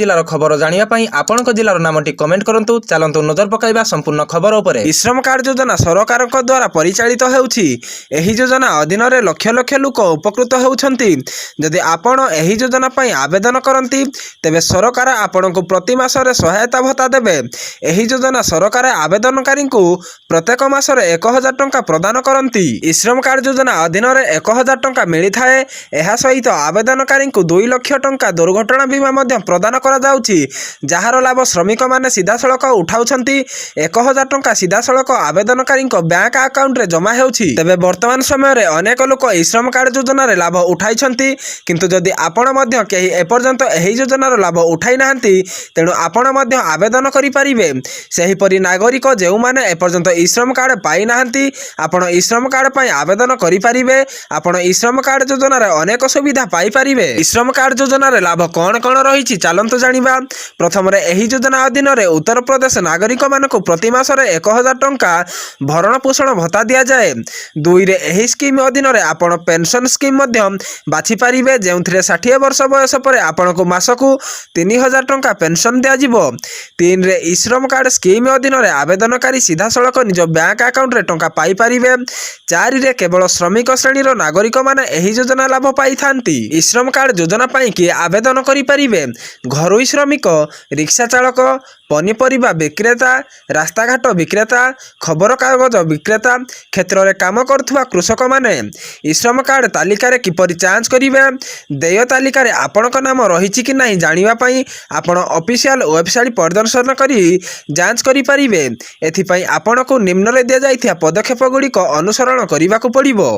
जिलार खबर जानापी आपण जिलार नामटी कमेंट करूँ। चलतु नजर पकाइबा संपूर्ण खबर उपरे। श्रम कार्ड योजना सरकार द्वारा परिचालित होउछि। एही योजना अधीन रे लक्ष लक्ष लोक उपकृत होउछन्ति। जदि आपण एही योजना पई आवेदन करन्ति तेबे सरकार आपणको प्रति मासरे सहायता भत्ता देबे। एही योजना सरकार आवेदनकारी को प्रत्येक मासरे 1000 टंका प्रदान करन्ति। श्रम कार्ड योजना अधीन रे 1000 टंका मिली थाए। एहा सहित आवेदनकारी को 2 लाख टंका दुर्घटना बीमा मध्य प्रदान करा जाउछि। जहार लाभ श्रमिक माने सीधा सड़क उठाउछन्ति। 1000 टंका सीधा सड़क आवेदनकारी बैंक अकाउंट रे जमा हेउछि। तेबे वर्तमान समय रे अनेक लोक श्रम कार्ड योजना रे लाभ उठाइछन्ति। किंतु जदि आपण मध्य केही एपर्यंत एही योजना रो लाभ उठाई नाहंती तेणु आपण मध्य आवेदन करि परिबे। सेही परि नागरिक जेउ माने एपर्यंत श्रम कार्ड पाई नाहंती आपण श्रम कार्ड पई आवेदन करि परिबे। आपण श्रम कार्ड योजना रे अनेक सुविधा पाई परिबे। श्रम कार्ड योजना रे लाभ कोन कोन रहिछि चलंतु जानिबा। प्रथम रे एही योजना अधीन रे उत्तर प्रदेश नागरिक मानकु प्रति मासरे 1000 टंका भरण पोषण भत्ता दिया जाए। 2 रे एही स्कीम अधीन रे आपण पेंशन स्कीम मध्य बाछि परिबे जेउथिरे 60 वर्ष बयस परे आपनको मासकु 3000 टंका पेंशन दिया जिवो। 3 रे श्रम कार्ड स्कीम अधीन रे आवेदनकारी सीधा सड़क निज बैंक अकाउंट रे टंका पाई परिबे। 4 रे केवल श्रमिक श्रेणी रो नागरिक माने एही योजना लाभ पाई थांती। श्रम कार्ड योजना पाई कि आवेदन करि परिबे घरोई श्रमिक, रिक्शा चालक, पनीपरिबा विक्रेता, रास्ताघाट विक्रेता, खबर कागज विक्रेता क्षेत्र में काम करुवा कृषक माने। श्रम कार्ड तालिका किपरि जांच करिवे देय तालिका आपणक नाम रही कि नहीं जानिबा पई आपण ऑफिशियल वेबसाइट प्रदर्शन करी जांच करि परिबे। एथिपई आपणको निम्न रे दिया जाइथिया पदक्षेप गुडी को अनुसरण करिबाकू पड़िबो।